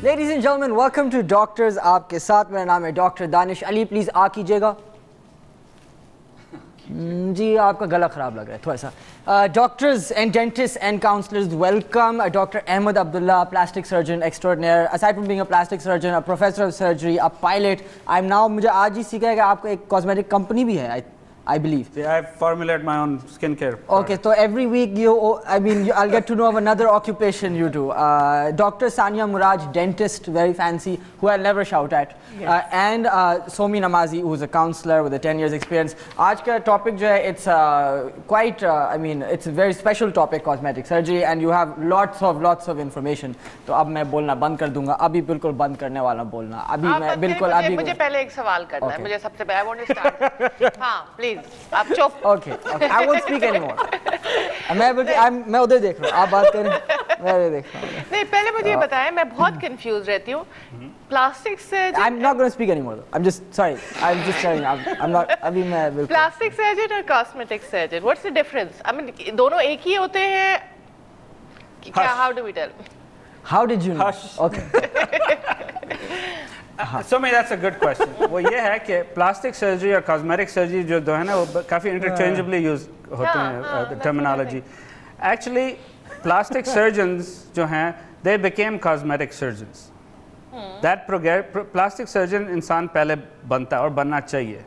Ladies and gentlemen, welcome to Doctors आपके साथ मेरा नाम है डॉक्टर दानिश अली. प्लीज़ आ कीजिएगा. जी आपका गला ख़राब लग रहा है थोड़ा सा. Doctors and dentists and counselors, welcome Dr. Ahmed Abdullah, plastic surgeon extraordinaire. Aside from being a plastic surgeon, a professor of surgery, a pilot, I'm now मुझे आज ही सीखा है कि आपको एक cosmetic company भी है. I believe. Yeah, I formulate my own skincare. Okay, so every week I'll get to know of another occupation you do. Dr. Sania Muraj, dentist, very fancy, who I'll never shout at. Yeah. And Somi Namazi, who's a counselor with a 10 years experience. Aaj ka topic jo hai, it's quite, it's a very special topic, cosmetic surgery, and you have lots of information. तो अब मैं बोलना बंद कर दूंगा. अभी बिल्कुल बंद करने वाला बोलना. अभी मैं बिल्कुल अभी मुझे पहले एक सवाल करना है. मुझे सबसे पहले I want to start. हाँ, please. आप चुप. Okay, I won't speak anymore. मैं उधर देख रहा हूँ. आप बात करें. मैं उधर देख रहा हूँ. नहीं, पहले मुझे ये बताएं. मैं बहुत confused रहती हूँ. Plastic surgeon. I'm not going to speak anymore. I'm just sorry. I'm just telling. I'm not. अभी मैं बिल्कुल. Plastic surgeon और cosmetic surgeon. What's the difference? I mean, दोनों एक ही होते हैं. क्या? How do we tell? How did you know? Hush. Okay. So that's a good question. वो ये है कि plastic surgery और cosmetic surgery जो दो है ना वो काफ़ी interchangeably use होते हैं terminology. Actually, plastic surgeons जो हैं they became cosmetic surgeons. That plastic surgeon इंसान पहले बनता है और बनना चाहिए.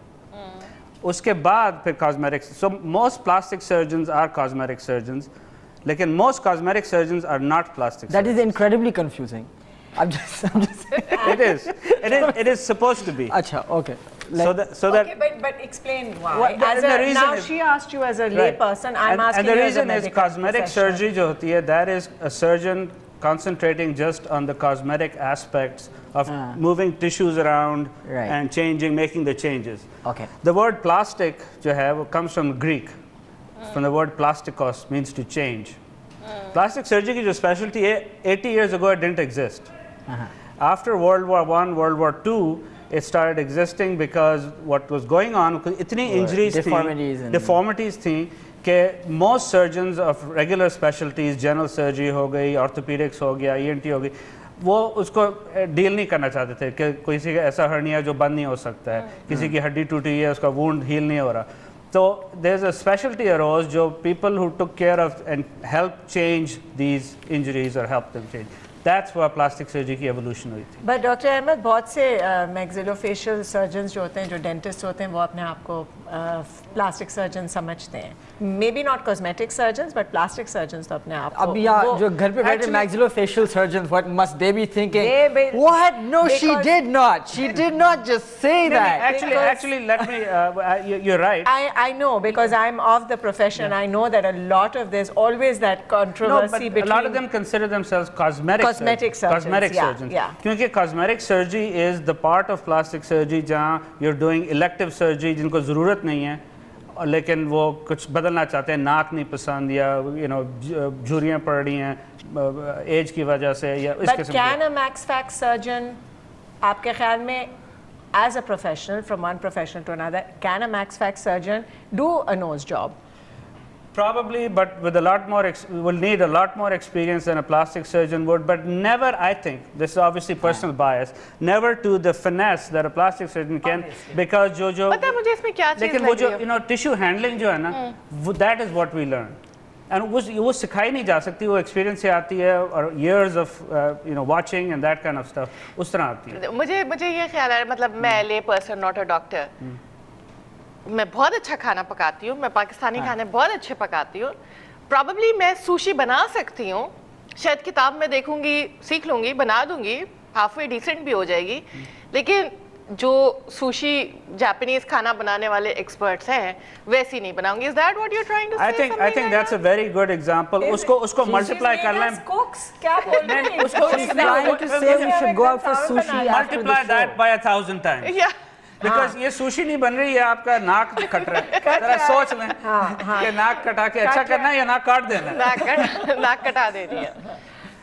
उसके बाद फिर cosmetic. So most plastic surgeons are cosmetic surgeons. लेकिन most cosmetic surgeons are not plastic surgeons. That is incredibly confusing. I'm just It is supposed to be. Acha, okay. Okay, but explain why. Now she asked you as a lay person, I'm asking you as a medical And the reason is cosmetic surgery जो होती है, that is a surgeon concentrating just on the cosmetic aspects of moving tissues around and changing, making the changes. Okay. The word plastic जो है वो comes from Greek, from the word plastikos, means to change. Plastic surgery की जो specialty है, 80 years ago it didn't exist. After World War I, World War II, it started existing because what was going on, इतनी injuries deformities थी कि most surgeons of regular specialties, general surgery हो गई, orthopedics हो गया, ENT हो गई, वो उसको डील नहीं करना चाहते थे कि किसी का ऐसा हर्निया जो बंद नहीं हो सकता है, किसी की हड्डी टूटी है, उसका wound heal नहीं हो रहा. So there's a specialty arose जो people who took care of and helped change these injuries or help them change. That's why plastic surgery की evolution हुई थी. But Dr. Ahmed, बहुत से maxillofacial surgeons जो होते हैं, जो dentists होते हैं, वो अपने आप को plastic surgeon समझते हैं. Maybe not cosmetic surgeons, but plastic surgeons तो अपने आप को. अब यहाँ जो घर पे बैठे maxillofacial surgeons, what must they be thinking? What? No, she did not. She did not just say that. Actually, let me. You're right. I know because I'm of the profession. I know that a lot of there's always that controversy between. A lot of them consider themselves cosmetic surgeons. Yeah. क्योंकि cosmetic surgery is the part of plastic surgery जहाँ you're doing elective surgery जिनको ज़रूरत नहीं है, लेकिन वो कुछ बदलना चाहते हैं, नाक नहीं पसंद या झुर्रियाँ पड़ रही हैं एज की वजह से या इस किस्म के. But can a max fax surgeon, आपके ख्याल में, as a professional from one profession to another, can a max fax surgeon do a nose job? Probably, but with a lot more, will need a lot more experience than a plastic surgeon would, but never, I think, this is obviously personal bias, never to the finesse that a plastic surgeon can, because जो पता है मुझे इसमें क्या चीज़ लेकिन वो जो tissue handling जो है ना, that is what we learn. And वो सिखाई नहीं जा सकती, वो experience से आती है और years of watching and that kind of stuff उस तरह आती है. मुझे ये ख्याल है, मतलब मैं lay person, not a doctor. मैं बहुत अच्छा खाना पकाती हूँ, मैं पाकिस्तानी खाने बहुत अच्छे पकाती हूँ. Probably मैं सुशी बना सकती हूँ, शायद किताब में देखूंगी, सीख लूँगी, बना दूँगी, halfway decent भी हो जाएगी. लेकिन जो सुशी जापानीज खाना बनाने वाले एक्सपर्ट्स हैं वैसी नहीं बनाऊंगी. Is that what you're trying to say? I think that's a very good example. उसको multiply कर लें. Cooks क्या बोल रहे हैं? She's trying to say we should go out for sushi after the Multiply show. that by 1,000 times. Yeah. Because ये sushi नहीं बन रही है, आपका नाक कट रहा है. जरा सोच लें कि नाक कटा के अच्छा करना है या नाक काट देना है. नाक कटा दे रही है.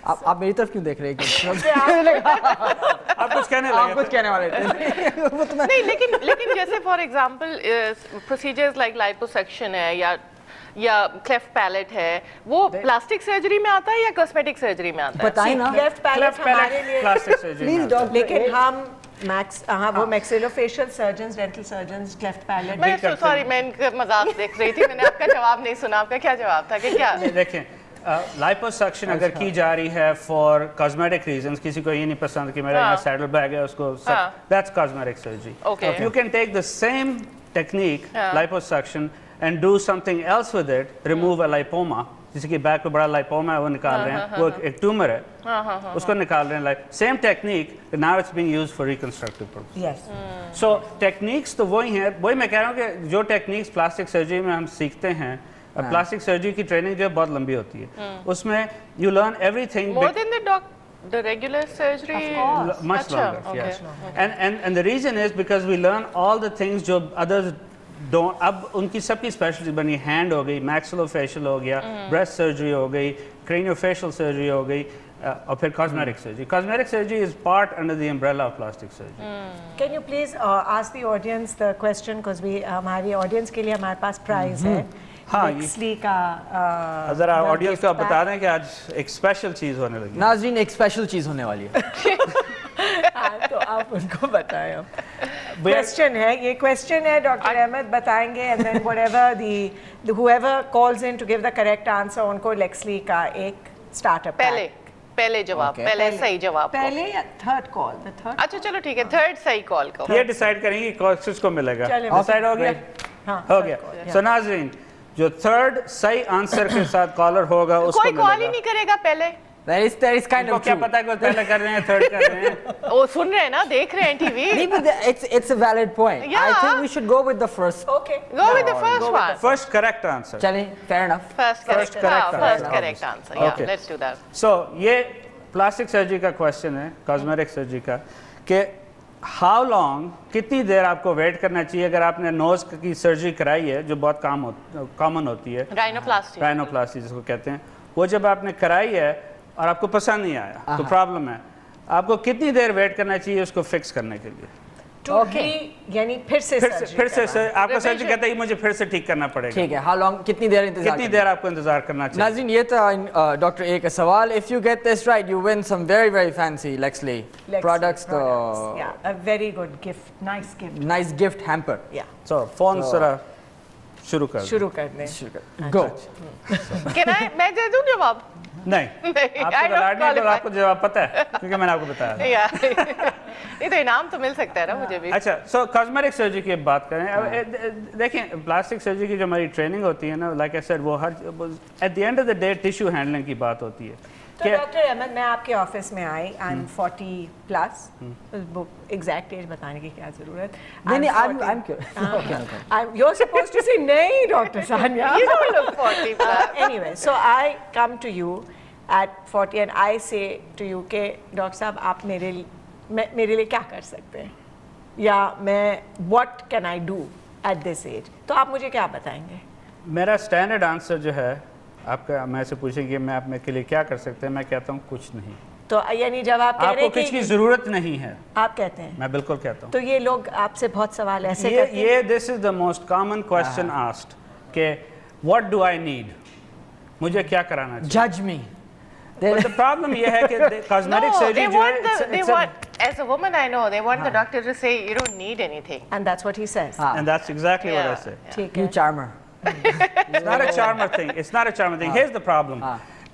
आप मेरी तरफ क्यों देख रहे हैं? आप कुछ कहने लगे. आप कुछ कहने वाले थे. नहीं, लेकिन जैसे for example procedures like liposuction है या या क्लेफ्ट पैलेट है, वो प्लास्टिक सर्जरी में आता है या कॉस्मेटिक सर्जरी में आता है? बताइए ना। लेफ्ट पैलेट हमारे लिए प्लास्टिक सर्जरी Please, doctor. लेकिन हम वो maxillofacial surgeons, dental surgeons, cleft palate मैं सॉरी, मैं इनका मजाक देख रही थी, मैंने आपका जवाब नहीं सुना। आपका क्या जवाब था कि क्या? देखें, लाइपोसक्शन अगर की जा रही है फॉर कॉस्मेटिक रीजंस, किसी को ये नहीं पसंद कि मेरा यहाँ सैडल बैग है उसको, that's cosmetic surgery. Okay. If you can take the same technique, liposuction, and do something else with it, remove a lipoma, जैसे कि बैक पे बड़ा लाइपोमा है वो निकाल रहे हैं, वो एक ट्यूमर है उसको निकाल रहे हैं, same technique, now it's being used for reconstructive purpose. Yes so techniques तो वही हैं, वही मैं कह रहा हूँ कि जो टेक्निक्स प्लास्टिक सर्जरी में हम सीखते हैं, प्लास्टिक सर्जरी की ट्रेनिंग जो है बहुत लंबी होती है, उसमें you learn everything More than the regular surgery? much अच्छा, longer. okay. Yes. And the reason is because we learn all the things जो others don't. अब उनकी सबकी स्पेशलिटी बनी, हैंड हो गई, मैक्सिलोफेशियल हो गया, ब्रेस्ट सर्जरी हो गई, क्रेनियोफेशियल सर्जरी हो गई, और फिर cosmetic surgery. Cosmetic surgery is part under the umbrella of plastic surgery. Can you please ask the audience the question, because we हमारी ऑडियंस के लिए हमारे पास प्राइज है. हाँ, Nextly का जरा the ऑडियंस gift को आप pack. बता दें कि आज एक स्पेशल चीज़ होने लगी. नाज़रीन, एक स्पेशल चीज़ होने वाली है. हाँ, तो आप उनको बताएं. क्वेश्चन है, ये क्वेश्चन है, डॉक्टर अहमद बताएंगे, and then whatever the whoever calls in to give the correct answer उनको लेक्सली का एक स्टार्टअप पहले जवाब, Okay. पहले सही जवाब को। पहले या थर्ड कॉल, द थर्ड. अच्छा चलो ठीक है, थर्ड सही कॉल को। ये डिसाइड करेंगे किसको मिलेगा. चलें, डिसाइड हो गया. हाँ, हो third गया. call, सो नाज़रीन, जो थर्ड सही आंसर के साथ कॉलर होगा उसको कोई कॉल ही मिलेगा. नहीं करेगा पहले। That is kind उनको of क्या true. पता है कोई पहले कर रहे हैं, थर्ड कर रहे हैं. वो सुन रहे हैं ना, देख रहे हैं टीवी। नहीं, but it's a valid point. I Yeah. think we should go with the first. Okay. Go with the first one. First correct answer. चलें, fair enough. First correct correct first answer. correct answer. Yeah, Okay. let's do that. सो ये plastic surgery का question है, cosmetic surgery का, कि how long, कितनी देर आपको wait करना चाहिए अगर आपने नोज की सर्जरी कराई है, जो बहुत कॉमन होती है, Rhinoplasty. राइनोप्लास्टी जिसको कहते हैं, वो जब आपने कराई है और आपको पसंद नहीं आया तो प्रॉब्लम है, आपको कितनी देर वेट करना चाहिए उसको फिक्स करने के लिए. To यानी फिर से फिर से आपको सर्जरी Revision. कहते हैं मुझे फिर से ठीक करना पड़ेगा. ठीक है, how long, कितनी देर इंतजार कितनी करना? देर आपको इंतजार करना चाहिए. नाज़रीन, ये था डॉक्टर ए का सवाल. If you get this right, you win some very fancy Lexley products. तो Yeah, a very good gift, nice gift. nice gift hamper. Yeah, so phone जरा शुरू कर. शुरू कर दें. Go. मैं दे दूं जवाब? नहीं, नहीं, आपको I तो don't लाड नहीं, तो qualify. आपको जवाब पता है क्योंकि मैंने आपको बताया. या नहीं तो इनाम तो मिल सकता है ना मुझे भी। अच्छा, सो कॉस्मेटिक सर्जरी की बात करें. अब देखें, प्लास्टिक सर्जरी की जो हमारी ट्रेनिंग होती है ना, लाइक आई सेड, वो her at the end of the day tissue handling की बात होती है. तो डॉक्टर अहमद, मैं आपके ऑफिस में आई, I am 40 plus, exact age बताने की क्या जरूरत. नहीं, I'm curious. Okay, okay. You're supposed to say नहीं, doctor Sania. You don't look 40 plus. Anyway, so I come to you at 40 and I say to you कि doctor साहब आप मेरे लिए क्या कर सकते हैं, या मैं what can I do at this age, तो आप मुझे क्या बताएंगे? मेरा स्टैंडर्ड आंसर जो है, आपका मैं से पूछेंगे मैं आप मेरे लिए क्या कर सकते हैं, मैं कहता हूँ कुछ नहीं. तो यानी जब आप कह रहे आपको हैं कुछ की कि जरूरत नहीं है, आप कहते हैं, मैं बिल्कुल कहता हूँ. तो ये लोग आपसे बहुत सवाल ऐसे करते हैं. ये this is the most common question asked कि व्हाट डू आई नीड, मुझे क्या कराना चाहिए. Judge me. But the problem ये है कि cosmetic No, surgery they जो want है, they want, as a woman I know, they want the doctor to say you don't need anything. And that's what he says. हाँ. and that's exactly what I Yeah. say. ठीक You है. charmer. It's not a charmer thing. It's not a charmer thing. Here's the problem.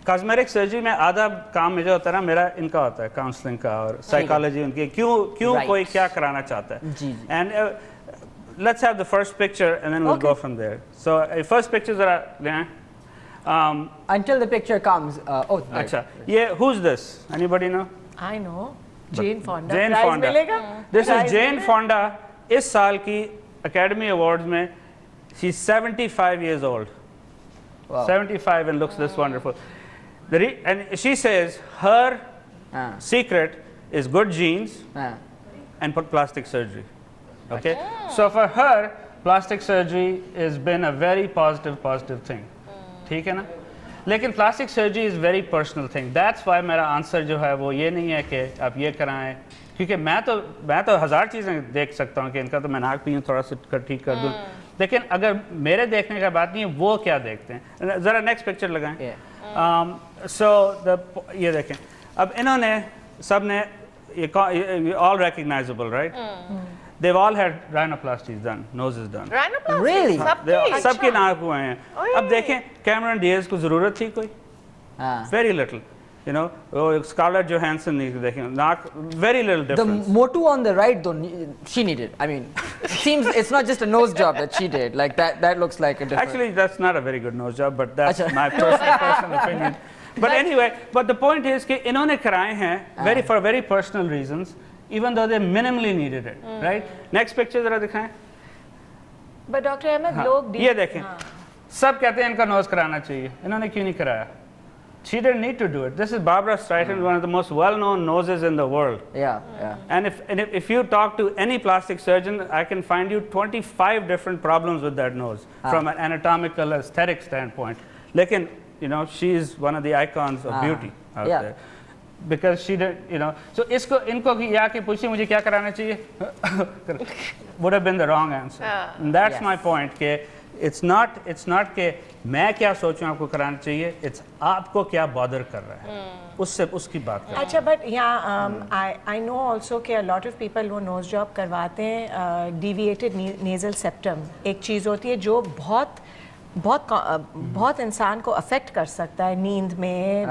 Cosmetic surgery में आधा काम मुझे होता है ना, मेरा इनका होता है काउंसलिंग का और साइकोलॉजी उनकी, क्यों Right. कोई क्या कराना चाहता है. जी. And let's have the first picture and then we'll go from there. So first picture जरा ले आएं. Until the picture comes. Oh, right. अच्छा, ये who's this? Anybody know? I know. Jane Fonda. Jane Prize Fonda. मिलेगा? This is Prize Jane मिलेगा? Fonda. इस साल की Academy Awards में she's 75 years old. Wow. 75 and looks this wonderful. And she says her secret is good genes and plastic surgery. Okay? So for her, plastic surgery has been a very positive thing. ठीक है ना? लेकिन plastic surgery is very personal thing. That's why मेरा answer जो है वो ये नहीं है कि आप ये कराएं, क्योंकि मैं तो हज़ार चीज़ें देख सकता हूँ कि इनका तो मैं नाक पीऊँ थोड़ा सा ठीक कर दूँ, लेकिन अगर मेरे देखने का बात नहीं है, वो क्या देखते हैं, ज़रा नेक्स्ट पिक्चर लगाएं। ये देखें, अब इन्होंने सब ने all recognizable, right? They've all had rhinoplasties done, noses done. Rhinoplasty, Really? सबकी? सबके नाक हुए हैं। ओए। अब देखें कैमरन डियाज को ज़रूरत थी कोई? Ah. Very little. You know, Scarlett Johansson नहीं देखें नाक, very little The difference. motu on the right, though, she needed. I mean, it seems it's not just a nose job that she did. Like that looks like a different. Actually, that's not a very good nose job, but that's Acha. my personal opinion. But anyway, but the point is कि इन्होंने कराए हैं for very personal reasons, even though they minimally needed it, right? Next picture जरा दिखाएं। But Dr. Ahmed, हाँ, लोग ये देखें, सब कहते हैं इनका नोज कराना चाहिए, इन्होंने क्यों नहीं कराया? She didn't need to do it. This is Barbara Streisand, one of the most well-known noses in the world. Yeah, yeah. And if you talk to any plastic surgeon, I can find you 25 different problems with that nose from an anatomical, aesthetic standpoint. Lekin, you know, she is one of the icons of beauty out there. Because she did, you know, so इनको या कि पूछिए मुझे क्या कराना चाहिए would have been the wrong answer. And that's my point कि it's not कि मैं क्या सोचूं आपको कराना चाहिए, it's आपको क्या bother कर रहा है, उससे उसकी बात करें। अच्छा, but यहाँ I know also कि a lot of people वो nose job करवाते हैं deviated nasal septum, एक चीज़ होती है जो बहुत इंसान को अफेक्ट कर सकता है नींद में,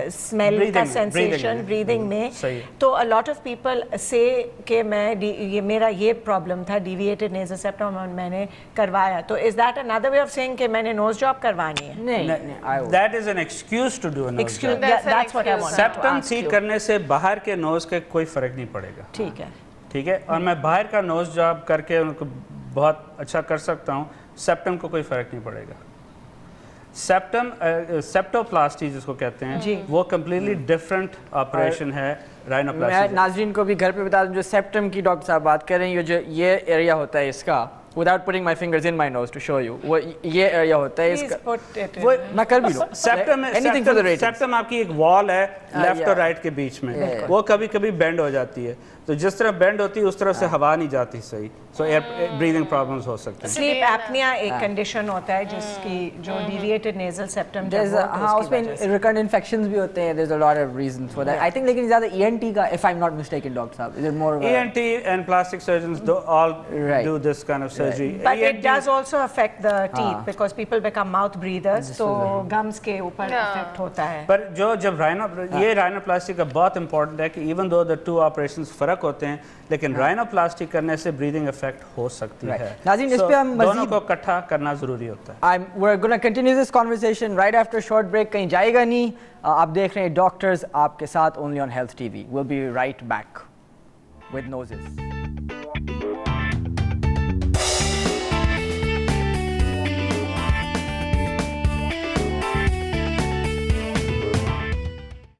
स्मेल का सेंसेशन, ब्रीदिंग में। तो अ लॉट ऑफ पीपल से कि मेरा ये प्रॉब्लम था डेविएटेड नेज़ल सेप्टम और मैंने करवाया, तो is that another way of saying कि मैंने नोज जॉब करवानी है? नहीं, that is an excuse to do a nose job. That's what I want. Septum seal करने से बाहर के नोज के कोई फर्क नहीं पड़ेगा। ठीक है, और मैं बाहर का नोज जॉब करके उनको बहुत अच्छा कर सकता हूँ, सेप्टम को कोई फर्क नहीं पड़ेगा। सेप्टम सेप्टोप्लास्टी जिसको कहते हैं वो कम्प्लीटली डिफरेंट ऑपरेशन है राइनोप्लास्टी। मैं नाज़रीन को भी घर पे बता दूं, जो सेप्टम की डॉक्टर साहब बात कर रहे हैं, ये एरिया होता है इसका, without putting my fingers in my nose to show you, वो ये एरिया होता है इसका, वो मैं कर भी लूँ। सेप्टम आपकी एक वॉल है लेफ्ट और राइट के बीच में, वो कभी कभी बेंड हो जाती है, तो जिस तरह बेंड होती है उस तरफ से हवा नहीं जाती सही, सो एयर ब्रीदिंग प्रॉब्लम्स हो सकते हैं। स्लीप एपनिया एक कंडीशन होता है जिसकी जो डेविएटेड नेज़ल सेप्टम, हाँ, उसमें रिकरेंट इन्फेक्शंस भी होते हैं, there's a lot of reasons for that. I think लेकिन ज़्यादा ENT का, if I'm not mistaken, doctor साहब, is it more of a ENT and plastic surgeons all do this kind of surgery. But it does also affect the teeth because people become mouth breathers, तो gums के ऊपर affect होता है। पर जब rhinoplasty का बहुत इंपॉर्टेंट है कि even though the two operations फर्क होते हैं, लेकिन राइनोप्लास्टी करने से ब्रीदिंग इफेक्ट हो सकती है। नाज़रीन, इस पे हम दोनों को इकट्ठा करना जरूरी होता है। We're going to continue this conversation right after a short break. कहीं जाएगा नहीं, आप देख रहे हैं डॉक्टर्स आपके साथ only on Health TV. We'll be right back with noses.